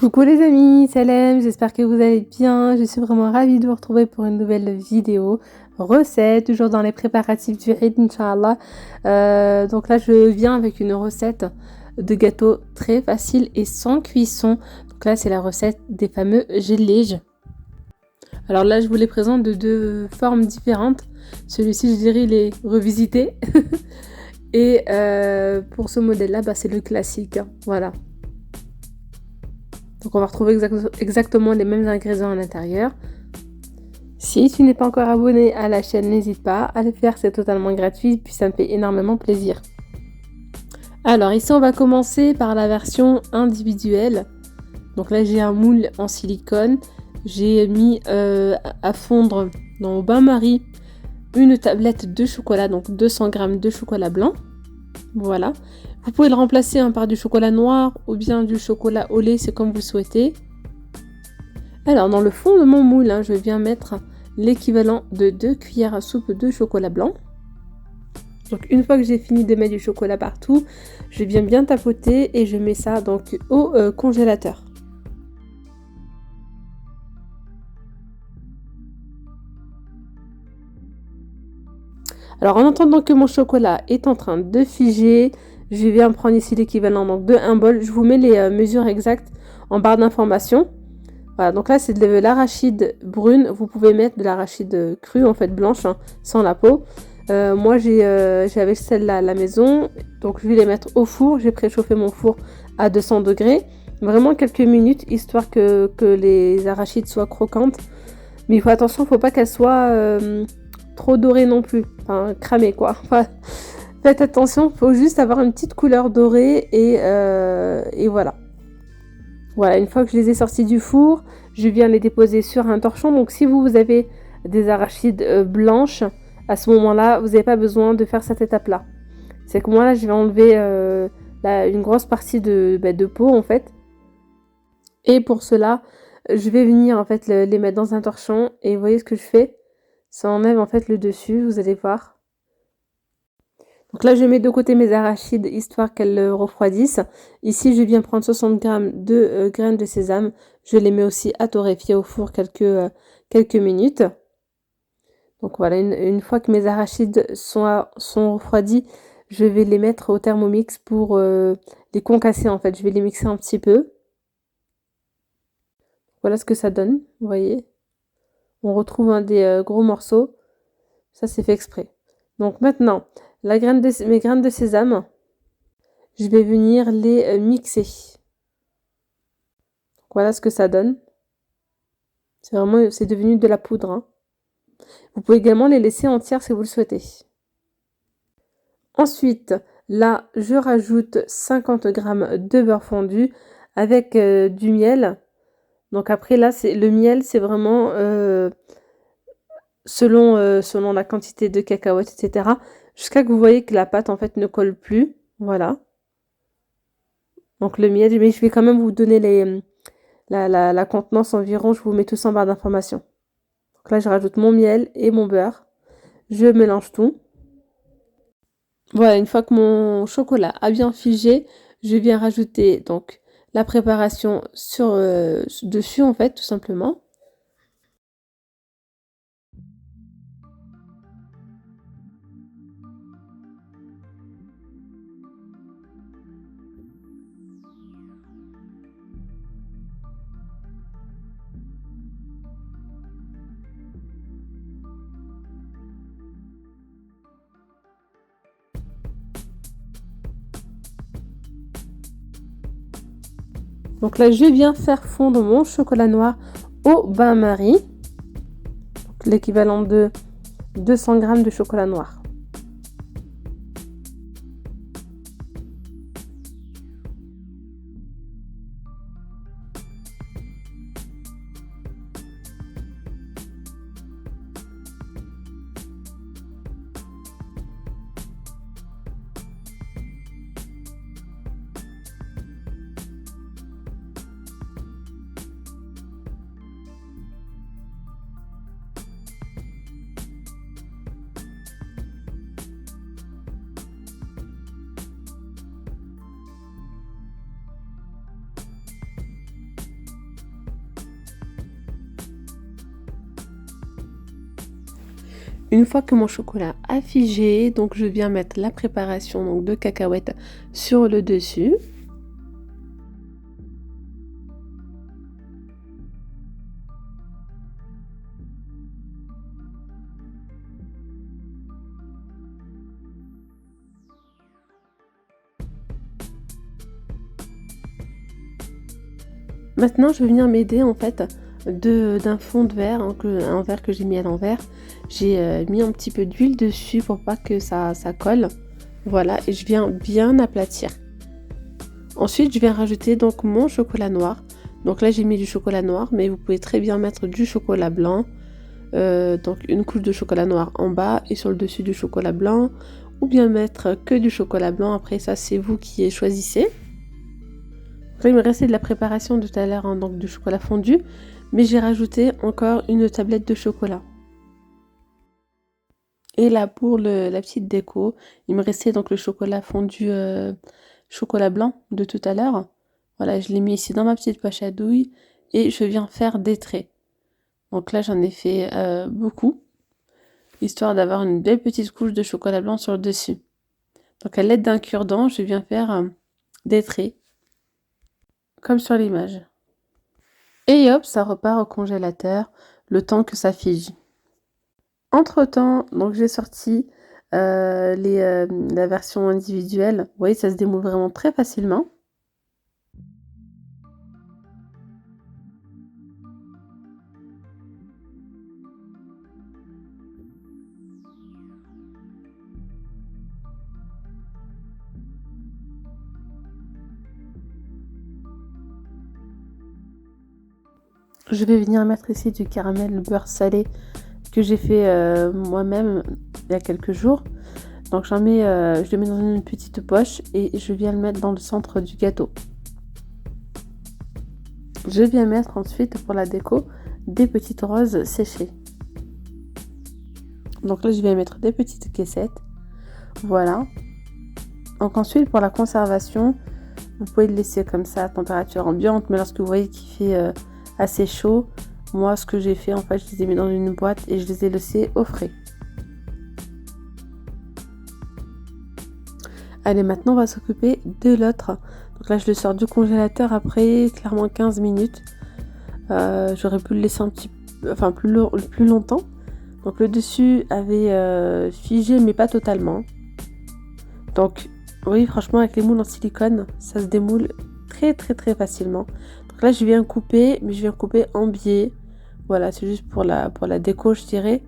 Coucou les amis, salam, j'espère que vous allez bien. Je suis vraiment ravie de vous retrouver pour une nouvelle vidéo recette, toujours dans les préparatifs du Eid, Inch'Allah. Donc là, je viens avec une recette de gâteau très facile et sans cuisson. Donc là, c'est la recette des fameux gelèges. Alors là, je vous les présente de deux formes différentes. Celui-ci, je dirais, il est revisité. Et pour ce modèle-là, c'est le classique. Voilà. Donc on va retrouver exactement les mêmes ingrédients à l'intérieur. Si tu n'es pas encore abonné à la chaîne, n'hésite pas à le faire, c'est totalement gratuit, puis ça me fait énormément plaisir. Alors ici on va commencer par la version individuelle. Donc là j'ai un moule en silicone, j'ai mis à fondre dans le bain-marie une tablette de chocolat, donc 200 g de chocolat blanc. Voilà. Vous pouvez le remplacer par du chocolat noir ou bien du chocolat au lait, c'est comme vous souhaitez. Alors dans le fond de mon moule, je viens mettre l'équivalent de 2 cuillères à soupe de chocolat blanc. Donc une fois que j'ai fini de mettre du chocolat partout, je viens bien tapoter et je mets ça donc au congélateur. Alors en attendant que mon chocolat est en train de figer, je viens prendre ici l'équivalent donc de 1 bol. Je vous mets les mesures exactes en barre d'informations. Voilà, donc là c'est de l'arachide brune. Vous pouvez mettre de l'arachide crue, en fait blanche, sans la peau. Moi j'avais celle-là à la maison, donc je vais les mettre au four. J'ai préchauffé mon four à 200 degrés. Vraiment quelques minutes, histoire que les arachides soient croquantes. Mais il faut attention, il ne faut pas qu'elles soient trop dorées non plus, enfin cramées quoi. Enfin, faites attention, il faut juste avoir une petite couleur dorée et voilà. Voilà, une fois que je les ai sortis du four, je viens les déposer sur un torchon. Donc si vous avez des arachides blanches, à ce moment-là, vous n'avez pas besoin de faire cette étape-là. C'est que moi là, je vais enlever une grosse partie de peau en fait. Et pour cela, je vais venir en fait les mettre dans un torchon. Et vous voyez ce que je fais? Ça enlève en fait le dessus, vous allez voir. Donc là, je mets de côté mes arachides, histoire qu'elles refroidissent. Ici, je viens prendre 60 g de graines de sésame. Je les mets aussi à torréfier au four quelques minutes. Donc voilà, une fois que mes arachides sont refroidis, je vais les mettre au Thermomix pour les concasser en fait. Je vais les mixer un petit peu. Voilà ce que ça donne, vous voyez. On retrouve un des gros morceaux. Ça, c'est fait exprès. Donc maintenant, mes graines de sésame, je vais venir les mixer. Voilà ce que ça donne. C'est devenu de la poudre. Vous pouvez également les laisser entières si vous le souhaitez. Ensuite, là, je rajoute 50 g de beurre fondu avec du miel. Donc après, là, le miel, c'est vraiment selon la quantité de cacahuètes, etc. Jusqu'à que vous voyez que la pâte, en fait, ne colle plus. Voilà. Donc le miel, mais je vais quand même vous donner la contenance environ. Je vous mets tout ça en barre d'informations. Donc là, je rajoute mon miel et mon beurre. Je mélange tout. Voilà, une fois que mon chocolat a bien figé, je viens rajouter donc la préparation dessus en fait, tout simplement. Donc là, je viens faire fondre mon chocolat noir au bain-marie. L'équivalent de 200 g de chocolat noir. Une fois que mon chocolat a figé, donc je viens mettre la préparation donc, de cacahuètes sur le dessus. Maintenant, je vais venir m'aider en fait d'un fond de verre, hein, un verre que j'ai mis à l'envers. J'ai mis un petit peu d'huile dessus pour pas que ça colle. Voilà, et je viens bien aplatir. Ensuite, je vais rajouter donc mon chocolat noir. Donc là, j'ai mis du chocolat noir, mais vous pouvez très bien mettre du chocolat blanc. Donc une couche de chocolat noir en bas et sur le dessus du chocolat blanc. Ou bien mettre que du chocolat blanc. Après ça, c'est vous qui choisissez. Là, il me restait de la préparation de tout à l'heure, hein, donc du chocolat fondu. Mais j'ai rajouté encore une tablette de chocolat. Et là, pour la petite déco, il me restait donc le chocolat fondu chocolat blanc de tout à l'heure. Voilà, je l'ai mis ici dans ma petite poche à douille et je viens faire des traits. Donc là, j'en ai fait beaucoup, histoire d'avoir une belle petite couche de chocolat blanc sur le dessus. Donc à l'aide d'un cure-dent, je viens faire des traits, comme sur l'image. Et hop, ça repart au congélateur, le temps que ça fige. Entre-temps, donc j'ai sorti la version individuelle. Vous voyez, ça se démoule vraiment très facilement. Je vais venir mettre ici du caramel beurre salé que j'ai fait moi-même il y a quelques jours. Donc je le mets dans une petite poche et je viens le mettre dans le centre du gâteau. Je viens mettre ensuite pour la déco des petites roses séchées. Donc là je vais mettre des petites caissettes. Voilà. Donc ensuite pour la conservation, vous pouvez le laisser comme ça à température ambiante, mais lorsque vous voyez qu'il fait assez chaud, moi ce que j'ai fait en fait, je les ai mis dans une boîte et je les ai laissés au frais. Allez, maintenant on va s'occuper de l'autre. Donc là je le sors du congélateur après clairement 15 minutes. J'aurais pu le laisser un petit plus longtemps. Donc le dessus avait figé mais pas totalement. Donc oui, franchement avec les moules en silicone, ça se démoule très très très facilement. Donc là je viens couper, mais je viens couper en biais. Voilà, c'est juste pour la déco, je dirais.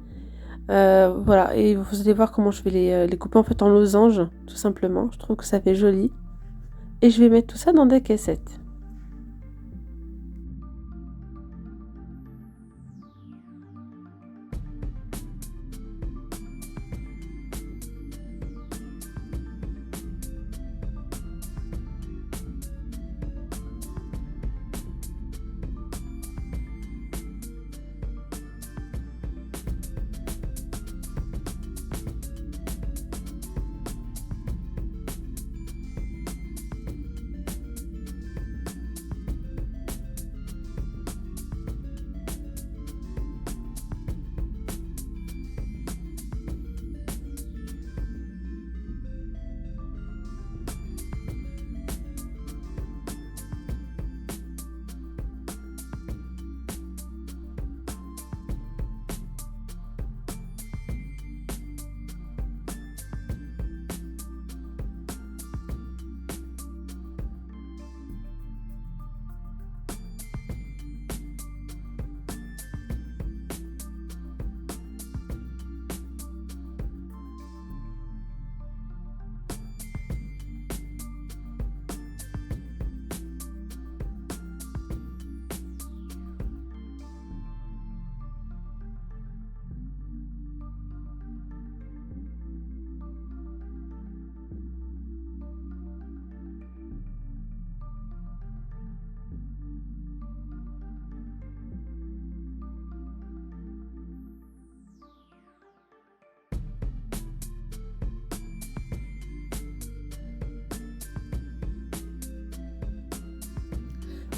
Voilà, et vous allez voir comment je vais les couper en fait en losange, tout simplement. Je trouve que ça fait joli. Et je vais mettre tout ça dans des caissettes.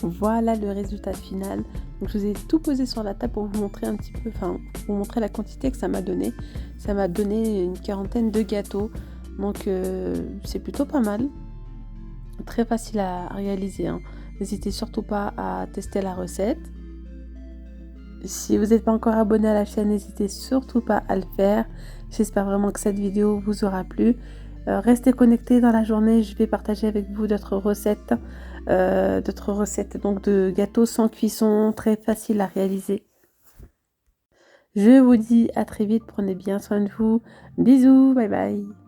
Voilà le résultat final. Donc je vous ai tout posé sur la table pour vous montrer un petit peu, enfin pour vous montrer la quantité que ça m'a donné. Ça m'a donné une quarantaine de gâteaux, donc c'est plutôt pas mal. Très facile à réaliser, hein. N'hésitez surtout pas à tester la recette. Si vous n'êtes pas encore abonné à la chaîne, n'hésitez surtout pas à le faire. J'espère vraiment que cette vidéo vous aura plu. Restez connectés dans la journée, je vais partager avec vous d'autres recettes donc de gâteaux sans cuisson, très faciles à réaliser. Je vous dis à très vite, prenez bien soin de vous. Bisous, bye bye.